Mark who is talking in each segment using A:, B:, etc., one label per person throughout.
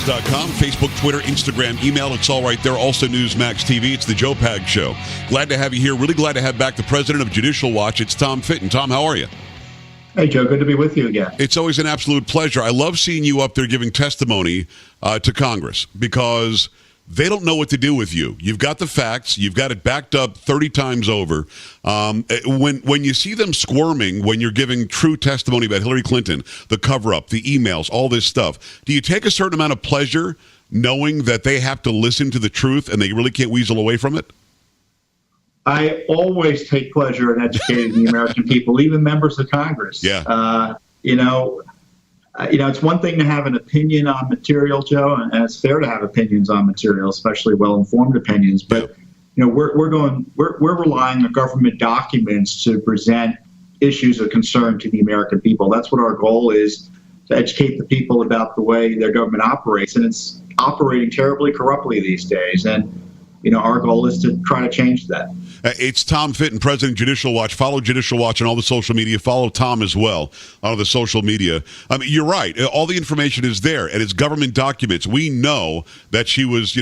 A: JoePags.com, Facebook, Twitter, Instagram, email. It's all right there. Also Newsmax TV. It's the Joe Pags Show. Glad to have you here. Really glad to have back the president of Judicial Watch. It's Tom Fitton. Tom, how are you?
B: Hey, Joe. Good to be with you again.
A: It's always an absolute pleasure. I love seeing you up there giving testimony to Congress because they don't know what to do with you. You've got the facts. You've got it backed up 30 times over. When you see them squirming, when you're giving true testimony about Hillary Clinton, the cover-up, the emails, all this stuff, do you take a certain amount of pleasure knowing that they have to listen to the truth and they really can't weasel away from it?
B: I always take pleasure in educating the American people, even members of Congress.
A: Yeah.
B: It's one thing to have an opinion on material, Joe, and it's fair to have opinions on material, especially well-informed opinions. But we're relying on government documents to present issues of concern to the American people. That's what our goal is, to educate the people about the way their government operates, and it's operating terribly corruptly these days. And our goal is to try to change that.
A: It's Tom Fitton, President of Judicial Watch. Follow Judicial Watch on all the social media. Follow Tom as well on the social media. I mean, you're right. All the information is there, and it's government documents. We know that she was,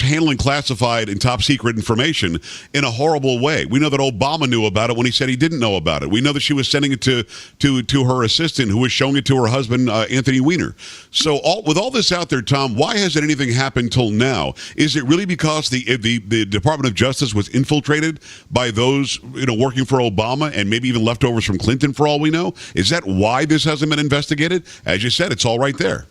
A: handling classified and top secret information in a horrible way. We know that Obama knew about it when he said he didn't know about it. We know that she was sending it to her assistant, who was showing it to her husband, Anthony Weiner. So with all this out there, Tom, why hasn't anything happened till now? Is it really because the Department of Justice was infiltrated by those working for Obama and maybe even leftovers from Clinton, for all we know? Is that why this hasn't been investigated? As you said, it's all right there.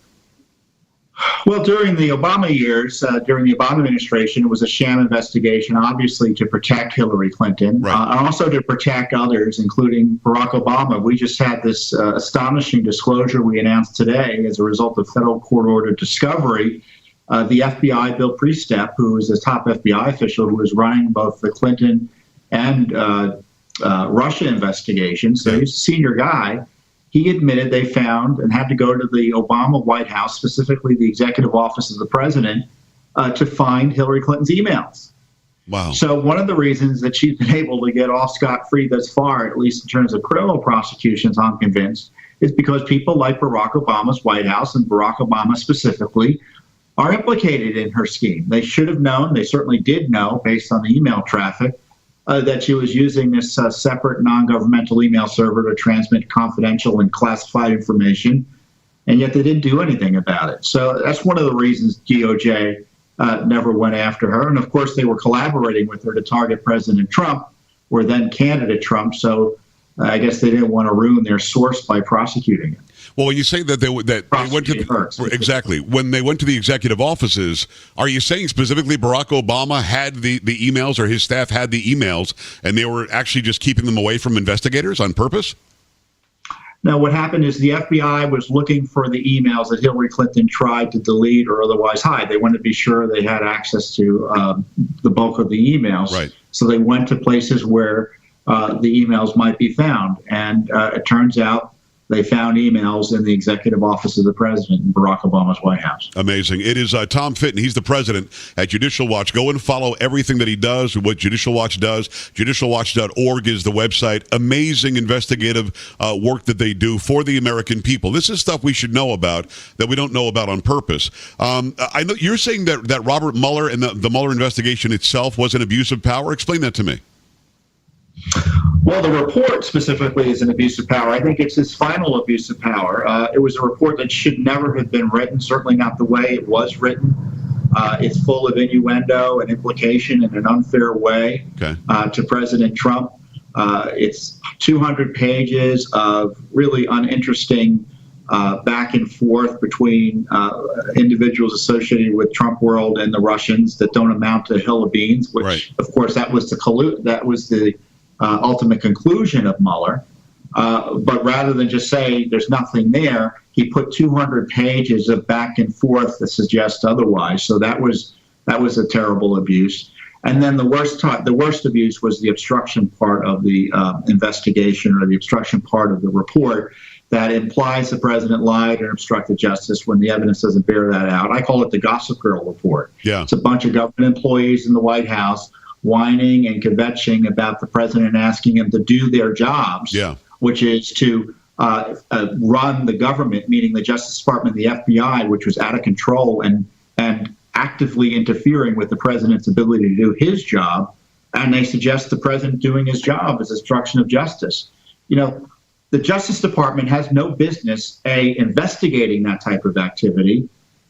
B: Well, during the Obama years, during the Obama administration, it was a sham investigation, obviously to protect Hillary Clinton,
A: right,
B: and also to protect others, including Barack Obama. We just had this astonishing disclosure we announced today as a result of federal court order discovery. The FBI, Bill Priestap, who is a top FBI official who was running both the Clinton and Russia investigations, so he's a senior guy, he admitted they found and had to go to the Obama White House, specifically the executive office of the president, to find Hillary Clinton's emails.
A: Wow.
B: So one of the reasons that she's been able to get off scot-free thus far, at least in terms of criminal prosecutions, I'm convinced, is because people like Barack Obama's White House, and Barack Obama specifically, are implicated in her scheme. They should have known, they certainly did know, based on the email traffic, that she was using this separate non-governmental email server to transmit confidential and classified information, and yet they didn't do anything about it. So that's one of the reasons DOJ never went after her. And of course, they were collaborating with her to target President Trump, or then candidate Trump, so I guess they didn't want to ruin their source by prosecuting it.
A: Well, when you say that they went to exactly when they went to the executive offices, are you saying specifically Barack Obama had the emails, or his staff had the emails, and they were actually just keeping them away from investigators on purpose?
B: No, what happened is the FBI was looking for the emails that Hillary Clinton tried to delete or otherwise hide. They wanted to be sure they had access to the bulk of the emails.
A: Right.
B: So they went to places where the emails might be found, and it turns out they found emails in the executive office of the president in Barack Obama's White House.
A: Amazing. It is Tom Fitton. He's the president at Judicial Watch. Go and follow everything that he does, what Judicial Watch does. JudicialWatch.org is the website. Amazing investigative work that they do for the American people. This is stuff we should know about that we don't know about on purpose. I know you're saying that Robert Mueller and the Mueller investigation itself was an abuse of power. Explain that to me.
B: Well, the report specifically is an abuse of power. I think it's his final abuse of power. It was a report that should never have been written, certainly not the way it was written. It's full of innuendo and implication in an unfair way to President Trump. It's 200 pages of really uninteresting back and forth between individuals associated with Trump World and the Russians that don't amount to a hill of beans, which, right, of course, that was the ultimate conclusion of Mueller. But rather than just say there's nothing there, he put 200 pages of back and forth that suggests otherwise. So that was a terrible abuse. And then the worst abuse was the obstruction part of the investigation, or the obstruction part of the report, that implies the president lied and obstructed justice when the evidence doesn't bear that out. I call it the Gossip Girl report.
A: Yeah.
B: It's a bunch of government employees in the White House whining and kvetching about the president, asking him to do their jobs, which is to run the government, meaning the Justice Department and the FBI, which was out of control and actively interfering with the president's ability to do his job. And they suggest the president doing his job is obstruction of justice. The Justice Department has no business, A, investigating that type of activity,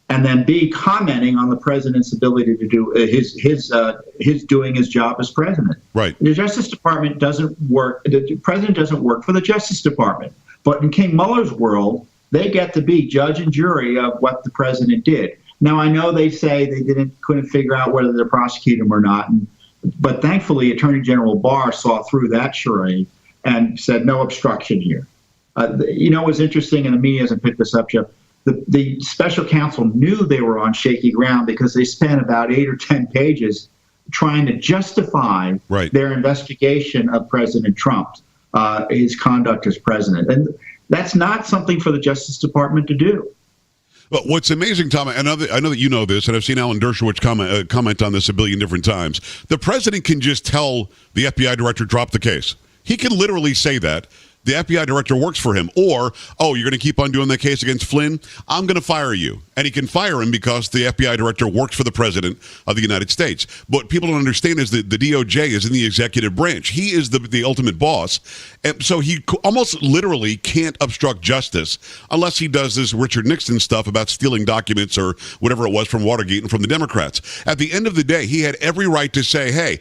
B: and then B, commenting on the president's ability to do his doing his job as president.
A: Right.
B: The Justice Department doesn't work. The president doesn't work for the Justice Department. But in King Mueller's world, they get to be judge and jury of what the president did. Now, I know they say they couldn't figure out whether to prosecute him or not, but thankfully, Attorney General Barr saw through that charade and said no obstruction here. What's interesting, and the media hasn't picked this up, Jeff, the special counsel knew they were on shaky ground because they spent about 8 or 10 pages trying to justify their investigation of President Trump, his conduct as president. And that's not something for the Justice Department to do.
A: But what's amazing, Tom, I know that you know this, and I've seen Alan Dershowitz comment on this a billion different times. The president can just tell the FBI director, drop the case. He can literally say that. The FBI director works for him. Or, oh, you're going to keep on doing that case against Flynn? I'm going to fire you. And he can fire him because the FBI director works for the president of the United States. But what people don't understand is that the DOJ is in the executive branch. He is the ultimate boss. And so he almost literally can't obstruct justice unless he does this Richard Nixon stuff about stealing documents or whatever it was from Watergate and from the Democrats. At the end of the day, he had every right to say, hey,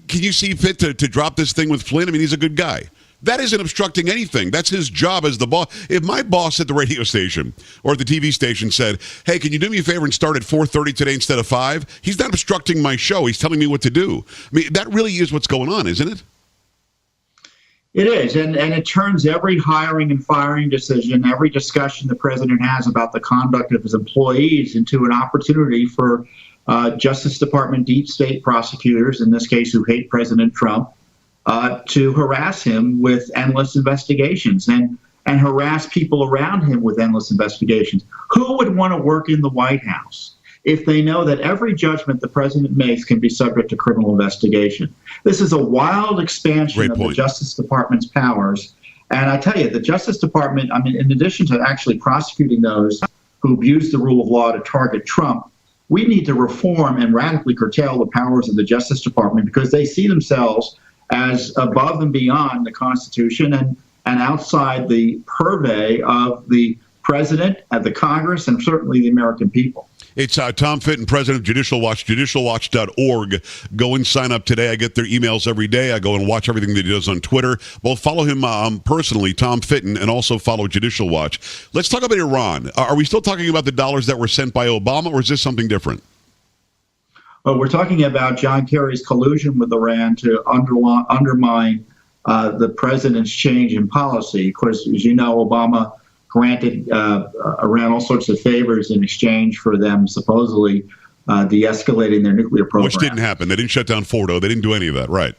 A: can you see fit to drop this thing with Flynn? I mean, he's a good guy. That isn't obstructing anything. That's his job as the boss. If my boss at the radio station or at the TV station said, hey, can you do me a favor and start at 4:30 today instead of 5? He's not obstructing my show. He's telling me what to do. I mean, that really is what's going on, isn't it?
B: It is. And it turns every hiring and firing decision, every discussion the president has about the conduct of his employees into an opportunity for Justice Department deep state prosecutors, in this case, who hate President Trump, to harass him with endless investigations and harass people around him with endless investigations. Who would want to work in the White House if they know that every judgment the president makes can be subject to criminal investigation? This is a wild expansion of the Justice Department's powers. And I tell you, the Justice Department, I mean, in addition to actually prosecuting those who abuse the rule of law to target Trump, we need to reform and radically curtail the powers of the Justice Department because they see themselves as above and beyond the Constitution and outside the purvey of the president, of the Congress, and certainly the American people.
A: It's Tom Fitton, president of Judicial Watch, judicialwatch.org. Go and sign up today. I get their emails every day. I go and watch everything that he does on Twitter. Both follow him personally, Tom Fitton, and also follow Judicial Watch. Let's talk about Iran. Are we still talking about the dollars that were sent by Obama, or is this something different?
B: We're talking about John Kerry's collusion with Iran to undermine the president's change in policy. Of course, as you know, Obama granted Iran all sorts of favors in exchange for them supposedly de-escalating their nuclear program.
A: Which didn't happen. They didn't shut down Fordo. They didn't do any of that, right?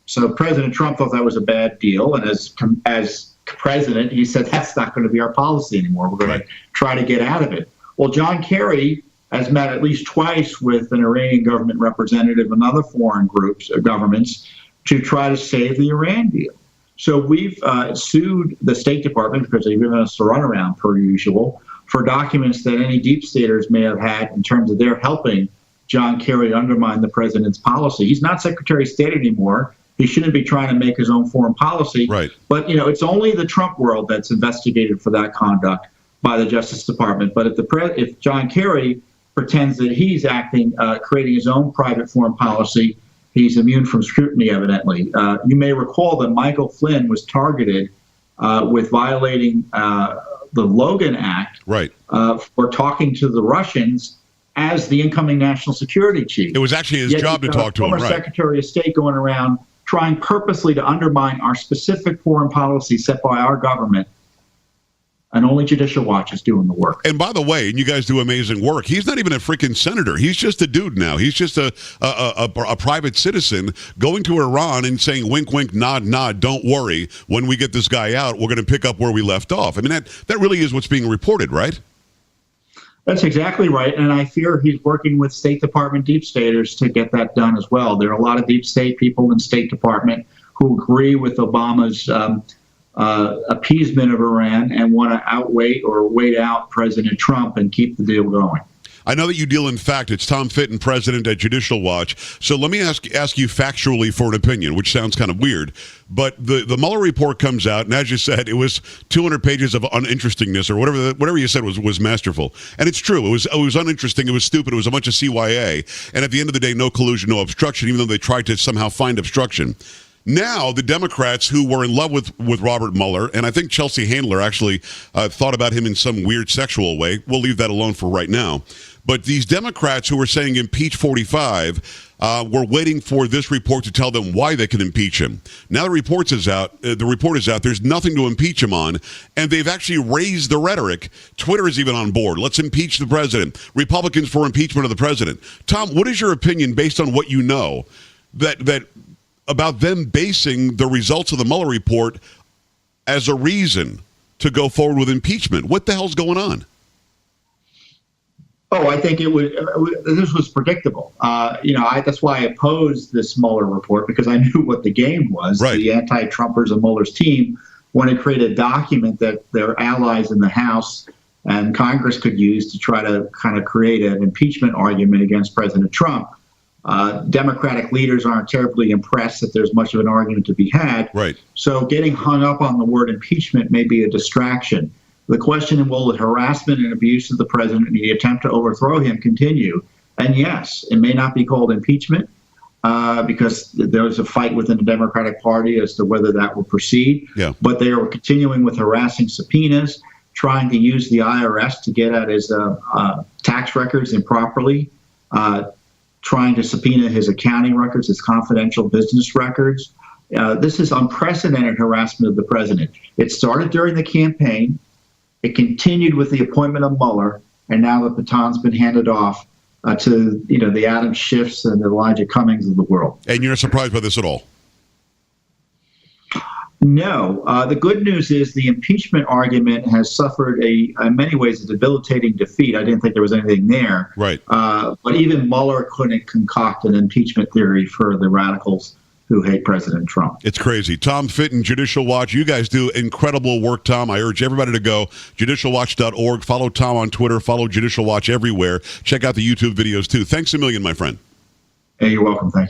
B: So President Trump thought that was a bad deal, and as president, he said that's not going to be our policy anymore. We're going to try to get out of it. Well, John Kerry has met at least twice with an Iranian government representative and other foreign groups or governments to try to save the Iran deal. So we've sued the State Department because they've given us the runaround per usual for documents that any deep staters may have had in terms of their helping John Kerry undermine the president's policy. He's not Secretary of State anymore. He shouldn't be trying to make his own foreign policy.
A: Right.
B: But, it's only the Trump world that's investigated for that conduct by the Justice Department. But if John Kerry pretends that he's acting, creating his own private foreign policy, he's immune from scrutiny, evidently. You may recall that Michael Flynn was targeted with violating the Logan Act for talking to the Russians as the incoming national security chief.
A: It was actually his job to talk to him,
B: right? Former Secretary of State going around trying purposely to undermine our specific foreign policy set by our government. And only Judicial Watch is doing the work.
A: And by the way, and you guys do amazing work, he's not even a freaking senator. He's just a dude now. He's just a private citizen going to Iran and saying, wink, wink, nod, nod, don't worry. When we get this guy out, we're going to pick up where we left off. I mean, that really is what's being reported, right?
B: That's exactly right. And I fear he's working with State Department deep staters to get that done as well. There are a lot of deep state people in State Department who agree with Obama's appeasement of Iran and want to outweigh or wait out President Trump and keep the deal going.
A: I know that you deal in fact. It's Tom Fitton, president at Judicial Watch. So let me ask you factually for an opinion, which sounds kind of weird. But the Mueller report comes out, and as you said, it was 200 pages of uninterestingness, or whatever you said was masterful. And it's true. It was uninteresting. It was stupid. It was a bunch of CYA. And at the end of the day, no collusion, no obstruction, even though they tried to somehow find obstruction. Now, the Democrats who were in love with Robert Mueller, and I think Chelsea Handler actually thought about him in some weird sexual way. We'll leave that alone for right now. But these Democrats who were saying impeach 45 were waiting for this report to tell them why they can impeach him. Now the report is out. There's nothing to impeach him on, and they've actually raised the rhetoric. Twitter is even on board. Let's impeach the president. Republicans for impeachment of the president. Tom, what is your opinion based on what you know that about them basing the results of the Mueller report as a reason to go forward with impeachment? What the hell's going on?
B: Oh, I think this was predictable. That's why I opposed this Mueller report, because I knew what the game was.
A: Right.
B: The anti-Trumpers of Mueller's team want to create a document that their allies in the House and Congress could use to try to kind of create an impeachment argument against President Trump. Democratic leaders aren't terribly impressed that there's much of an argument to be had.
A: Right.
B: So getting hung up on the word impeachment may be a distraction. The question, will the harassment and abuse of the president and the attempt to overthrow him continue? And yes, it may not be called impeachment because there's a fight within the Democratic Party as to whether that will proceed.
A: Yeah.
B: But they are continuing with harassing subpoenas, trying to use the IRS to get at his tax records improperly, trying to subpoena his accounting records, his confidential business records. This is unprecedented harassment of the president. It started during the campaign. It continued with the appointment of Mueller, and now the baton's been handed off to the Adam Schiffs and the Elijah Cummings of the world.
A: And you're not surprised by this at all?
B: No. The good news is the impeachment argument has suffered in many ways, a debilitating defeat. I didn't think there was anything there.
A: Right.
B: But even Mueller couldn't concoct an impeachment theory for the radicals who hate President Trump.
A: It's crazy. Tom Fitton, Judicial Watch. You guys do incredible work, Tom. I urge everybody to go judicialwatch.org. Follow Tom on Twitter. Follow Judicial Watch everywhere. Check out the YouTube videos, too. Thanks a million, my friend.
B: Hey, you're welcome. Thank you.